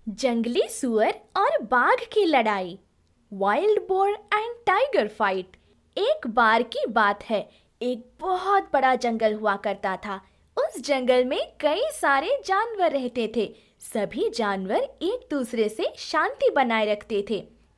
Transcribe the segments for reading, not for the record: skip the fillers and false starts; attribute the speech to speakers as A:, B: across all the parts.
A: जंगली सुअर और बाघ की लड़ाई। Wild boar and tiger fight. एक बार की बात है, एक बहुत बड़ा जंगल हुआ करता था। उस जंगल में कई सारे जानवर रहते थे। सभी जानवर एक दूसरे से शांति बनाए रखते थे,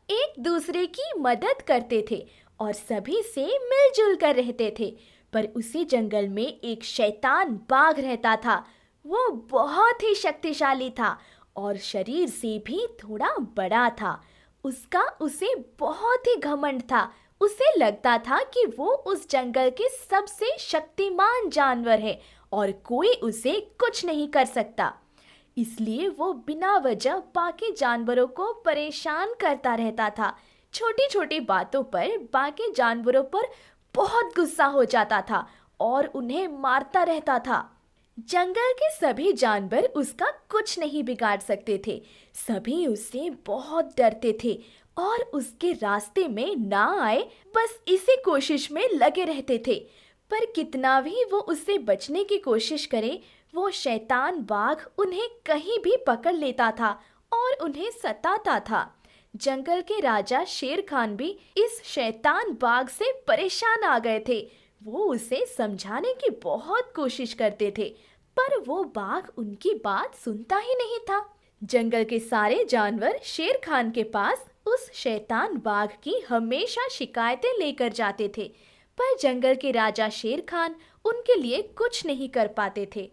A: एक दूसरे की मदद करते थे और सभी से मिलजुल कर रहते थे। पर उसी जंगल में एक शैतान बाघ रहता था। वो बहुत ही शक्तिशाली था और शरीर से भी थोड़ा बड़ा था। उसका उसे बहुत ही घमंड था। उसे लगता था कि वो उस जंगल के सबसे शक्तिमान जानवर है और कोई उसे कुछ नहीं कर सकता। इसलिए वो बिना वजह बाकी जानवरों को परेशान करता रहता था। छोटी छोटी बातों पर बाकी जानवरों पर बहुत गुस्सा हो जाता था और उन्हें मारता रहता था। जंगल के सभी जानवर उसका कुछ नहीं बिगाड़ सकते थे। सभी उससे बहुत डरते थे और उसके रास्ते में ना आए, बस इसी कोशिश में लगे रहते थे। पर कितना भी वो उससे बचने की कोशिश करे, वो शैतान बाघ उन्हें कहीं भी पकड़ लेता था और उन्हें सताता था। जंगल के राजा शेर खान भी इस शैतान बाघ से परेशान आ गए थे। वो उसे समझाने की बहुत कोशिश करते थे, पर वो बाघ उनकी बात सुनता ही नहीं था। जंगल के सारे जानवर शेर खान के पास उस शैतान बाघ की हमेशा शिकायतें लेकर जाते थे, पर जंगल के राजा शेर खान उनके लिए कुछ नहीं कर पाते थे।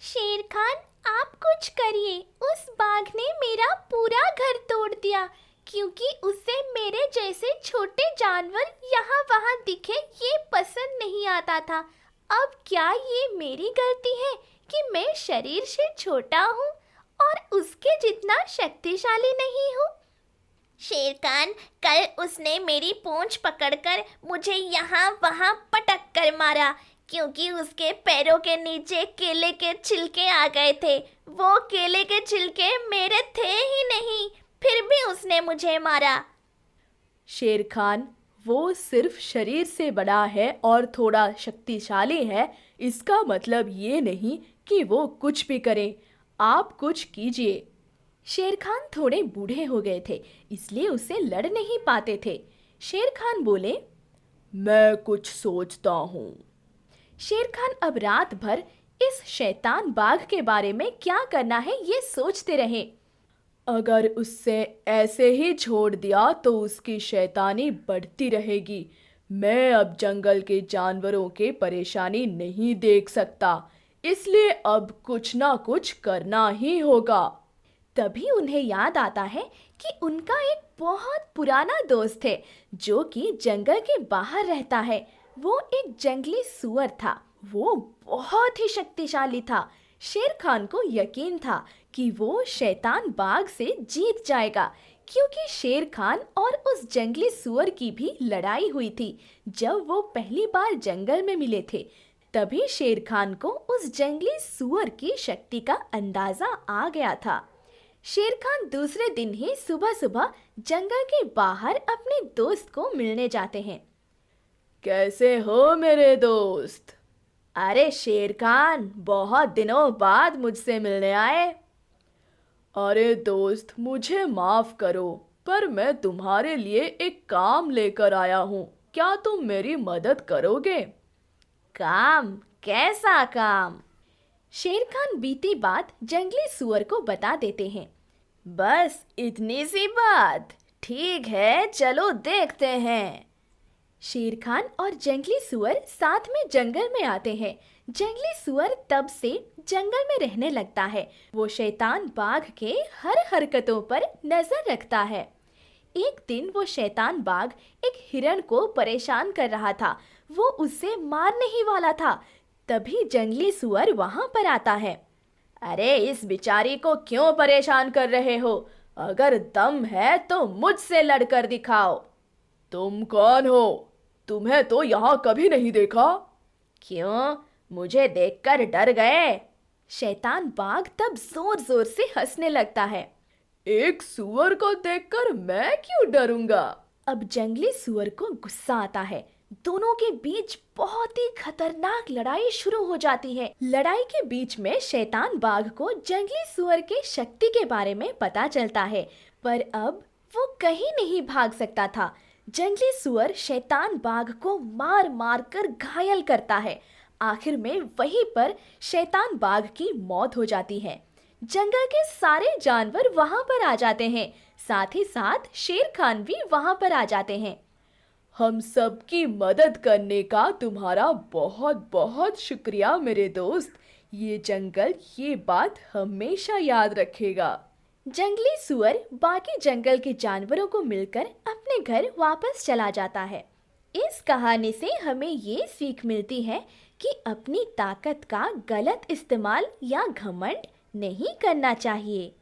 A: शेर खान, आप कुछ करिए। उस बाघ ने मेरा पूरा घर तोड़ दिया, क्योंकि उसे मेरे जैसे छोटे जानवर यहाँ वहाँ दिखे ये पसंद नहीं आता था। अब क्या ये मेरी गलती है कि मैं शरीर से छोटा हूँ और उसके जितना शक्तिशाली नहीं हूँ? शेर खान, कल उसने मेरी पूंछ पकड़कर मुझे यहाँ वहाँ पटक कर मारा, क्योंकि उसके पैरों के नीचे केले के छिलके आ गए थे। वो केले के छिलके मेरे थे ही नहीं, फिर भी उसने मुझे मारा।
B: शेर खान, वो सिर्फ शरीर से बड़ा है और थोड़ा शक्तिशाली है, इसका मतलब ये नहीं कि वो कुछ भी करे। आप कुछ कीजिए।
A: शेर खान थोड़े बूढ़े हो गए थे, इसलिए उसे लड़ नहीं पाते थे। शेर खान बोले,
B: मैं कुछ सोचता हूँ।
A: शेर खान अब रात भर इस शैतान बाघ के बारे में क्या करना है ये सोचते रहे।
B: अगर उससे ऐसे ही छोड़ दिया तो उसकी शैतानी बढ़ती रहेगी। मैं अब जंगल के जानवरों के परेशानी नहीं देख सकता, इसलिए अब कुछ ना कुछ करना ही होगा।
A: तभी उन्हें याद आता है कि उनका एक बहुत पुराना दोस्त है जो कि जंगल के बाहर रहता है। वो एक जंगली सुअर था। वो बहुत ही शक्तिशाली था। शेर खान को यकीन था कि वो शैतान बाघ से जीत जाएगा, क्योंकि शेर खान और उस जंगली सुअर की भी लड़ाई हुई थी जब वो पहली बार जंगल में मिले थे। तभी शेर खान को उस जंगली सुअर की शक्ति का अंदाजा आ गया था। शेर खान दूसरे दिन ही सुबह सुबह जंगल के बाहर अपने दोस्त को मिलने जाते हैं।
B: कैसे हो मेरे दोस्त?
A: अरे शेर खान, बहुत दिनों बाद मुझसे मिलने आए।
B: अरे दोस्त, मुझे माफ करो, पर मैं तुम्हारे लिए एक काम लेकर आया हूँ। क्या तुम मेरी मदद करोगे?
A: काम? कैसा काम? शेर खान बीती बात जंगली सुअर को बता देते हैं। बस इतनी सी बात? ठीक है, चलो देखते हैं। शेर खान और जंगली सुअर साथ में जंगल में आते हैं। जंगली सुअर तब से जंगल में रहने लगता है। वो शैतान बाघ के हर हरकतों पर नजर रखता है। एक दिन वो शैतान बाघ एक हिरण को परेशान कर रहा था। वो उससे मारने ही वाला था। तभी जंगली सुअर वहां पर आता है। अरे, इस बेचारी को क्यों परेशान कर रहे हो? अगर दम है तो मुझसे लड़कर दिखाओ।
B: तुम कौन हो? तुम्हें तो यहाँ कभी नहीं देखा।
A: क्यों, मुझे देखकर डर गए? शैतान बाघ तब जोर जोर से हंसने लगता है।
B: एक सुअर को देखकर मैं क्यों डरूंगा?
A: अब जंगली सुअर को गुस्सा आता है। दोनों के बीच बहुत ही खतरनाक लड़ाई शुरू हो जाती है। लड़ाई के बीच में शैतान बाघ को जंगली सुअर के शक्ति के बारे में पता चलता है, पर अब वो कहीं नहीं भाग सकता था। जंगली सुअर शैतान बाघ को मार मार कर घायल करता है। आखिर में वहीं पर शैतान बाघ की मौत हो जाती है। जंगल के सारे जानवर वहां पर आ जाते हैं, साथ ही साथ शेर खान भी वहां पर आ जाते हैं।
B: हम सब की मदद करने का तुम्हारा बहुत बहुत शुक्रिया मेरे दोस्त। ये जंगल ये बात हमेशा याद रखेगा।
A: जंगली सुअर बाकी जंगल के जानवरों को मिलकर अपने घर वापस चला जाता है। इस कहानी से हमें ये सीख मिलती है कि अपनी ताकत का गलत इस्तेमाल या घमंड नहीं करना चाहिए।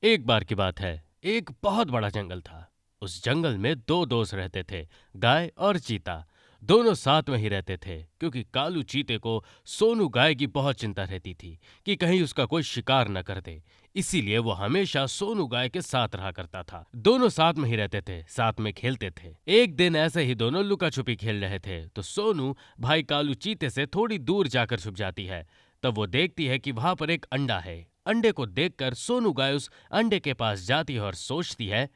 C: एक बार की बात है, एक बहुत बड़ा जंगल था। उस जंगल में दो दोस्त रहते थे, गाय और चीता। दोनों साथ में ही रहते थे, क्योंकि कालू चीते को सोनू गाय की बहुत चिंता रहती थी कि कहीं उसका कोई शिकार न कर दे। इसीलिए वो हमेशा सोनू गाय के साथ रहा करता था। दोनों साथ में ही रहते थे, साथ में खेलते थे। एक दिन ऐसे ही दोनों लुका छुपी खेल रहे थे तो सोनू भाई कालू चीते से थोड़ी दूर जाकर छुप जाती है। तब वो देखती है कि वहां पर एक अंडा है। अंडे को देखकर सोनू गाय उस अंडे के पास जाती है और सोचती है,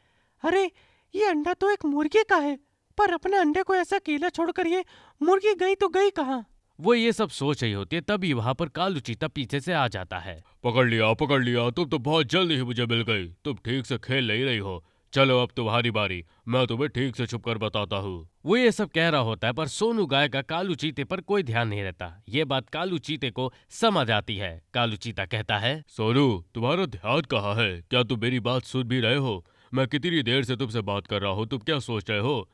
C: अरे ये अंडा तो एक मुर्गी का है, पर अपने अंडे को ऐसा अकेला छोड़कर ये मुर्गी गई तो गई कहाँ। वो ये सब सोच रही होती है, तभी वहां पर कालू चीता पीछे से आ जाता है। पकड़ लिया, तुम तो बहुत जल्दी ही मुझे मिल गई। तुम ठीक से खेल नहीं रही हो। चलो अब तुम्हारी बारी, मैं तुम्हें ठीक से छुपकर बताता हूँ। वो ये सब कह रहा होता है, पर सोनू गाय का कालू चीते पर कोई ध्यान नहीं रहता। ये बात कालू चीते को समझ आती है। कालू चीता कहता है, सोनू तुम्हारा ध्यान कहाँ है? क्या तुम मेरी बात सुन भी रहे हो? मैं कितनी देर से तुमसे बात कर रहा हूँ, तुम क्या सोच रहे हो?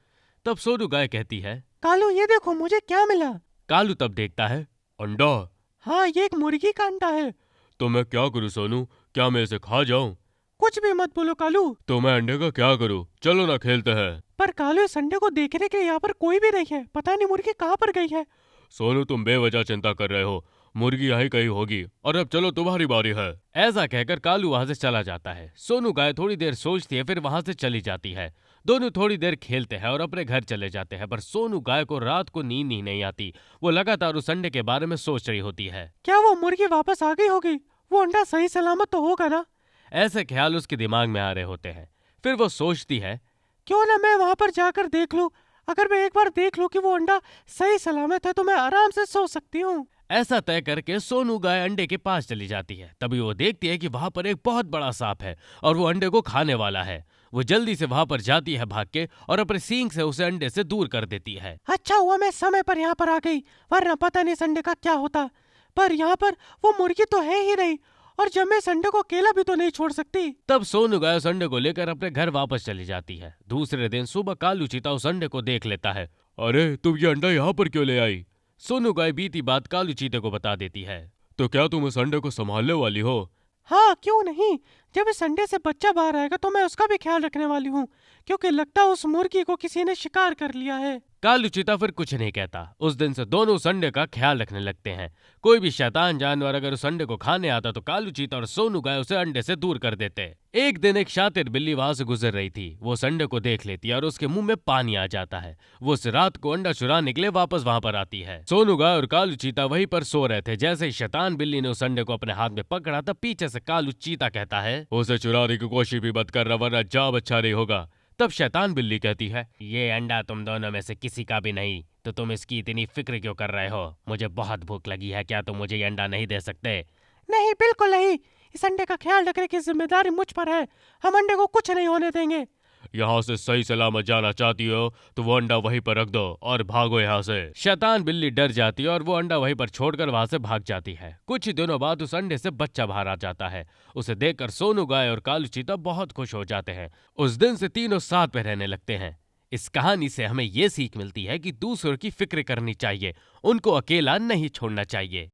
C: तब सोनू गाय कहती है, कालू ये देखो मुझे क्या मिला। कालू तब देखता है, अंडा? हाँ, ये एक मुर्गी का अंडा है। तो मैं क्या करूँ सोनू? क्या मैं इसे खा जाऊं? कुछ भी मत बोलो कालू। तो मैं अंडे का क्या करूँ? चलो ना खेलते हैं। पर कालू इस अंडे को देखने के लिए यहाँ पर कोई भी नहीं है। पता नहीं मुर्गी कहाँ पर गई है। सोनू तुम बेवजह चिंता कर रहे हो, मुर्गी यहीं कहीं होगी। और अब चलो तुम्हारी बारी है। ऐसा कहकर कालू वहां से चला जाता है। सोनू गाय थोड़ी देर सोचती है, फिर वहां से चली जाती है। दोनों थोड़ी देर खेलते हैं और अपने घर चले जाते हैं, पर सोनू गाय को रात को नींद ही नहीं आती। वो लगातार उस अंडे के बारे में सोच रही होती है। क्या वो मुर्गी वापस आ गई होगी? वो अंडा सही सलामत तो होगा ना? ऐसे ख्याल उसके दिमाग में आ रहे होते हैं। फिर वो सोचती है, क्यों ना मैं वहां पर जाकर देख लूं। अगर मैं एक बार देख लूं कि वो अंडा सही सलामत है तो मैं आराम से सो सकती हूँ। ऐसा तय करके सोनू गाय अंडे के पास चली जाती है। तभी वो देखती है कि वहां पर एक बहुत बड़ा सांप है और वो अंडे को खाने वाला है। वो जल्दी से वहां पर जाती है भाग के और अपने सींग से उसे अंडे से दूर कर देती है। अच्छा हुआ मैं समय पर यहाँ पर आ गई, वरना पता नहीं इस अंडे का क्या होता। पर यहाँ पर वो मुर्गी तो है ही नहीं, और जब मैं इस अंडे को अकेला भी तो नहीं छोड़ सकती। तब सोनू गाय उस अंडे को लेकर अपने घर वापस चली जाती है। दूसरे दिन सुबह कालू चीता उस अंडे को देख लेता है। अरे तुम ये अंडा यहाँ पर क्यों ले आई? सोनू गाय बीती बात कालू चीते को बता देती है। तो क्या तुम इस अंडे को संभालने वाली हो? हाँ, क्यों नहीं। जब इस अंडे से बच्चा बाहर आएगा तो मैं उसका भी ख्याल रखने वाली हूँ, क्योंकि लगता है उस मुर्गी को किसी ने शिकार कर लिया है। कालू चीता फिर कुछ नहीं कहता। उस दिन से दोनों उस अंडे का ख्याल रखने लगते हैं। कोई भी शैतान जानवर अगर उस अंडे को खाने आता तो कालू चीता और सोनू गाय उसे अंडे से दूर कर देते। एक दिन एक शातिर बिल्ली वहां से गुजर रही थी। वो उस अंडे को देख लेती है और उसके मुंह में पानी आ जाता है। वो उस रात को अंडा चुराने के लिए वापस वहां पर आती है। सोनू गाय और कालू चीता वहीं पर सो रहे थे। जैसे ही शैतान बिल्ली ने उस अंडे को अपने हाथ में पकड़ा तब पीछे से कालू चीता कहता है, उसे चुराने की कोशिश भी मत करना, वरना जवाब अच्छा नहीं होगा। तब शैतान बिल्ली कहती है, ये अंडा तुम दोनों में से किसी का भी नहीं, तो तुम इसकी इतनी फिक्र क्यों कर रहे हो? मुझे बहुत भूख लगी है, क्या तुम मुझे ये अंडा नहीं दे सकते? नहीं, बिल्कुल नहीं। इस अंडे का ख्याल रखने की जिम्मेदारी मुझ पर है। हम अंडे को कुछ नहीं होने देंगे। यहाँ से सही सलामत जाना चाहती हो तो वो अंडा वहीं पर रख दो और भागो यहाँ से। शैतान बिल्ली डर जाती है और वो अंडा वहीं पर छोड़कर वहां से भाग जाती है। कुछ ही दिनों बाद उस अंडे से बच्चा बाहर आ जाता है। उसे देखकर सोनू गाय और कालू चीता बहुत खुश हो जाते हैं। उस दिन से तीनों साथ में रहने लगते हैं। इस कहानी से हमें ये सीख मिलती है कि दूसरों की फिक्र करनी चाहिए, उनको अकेला नहीं छोड़ना चाहिए।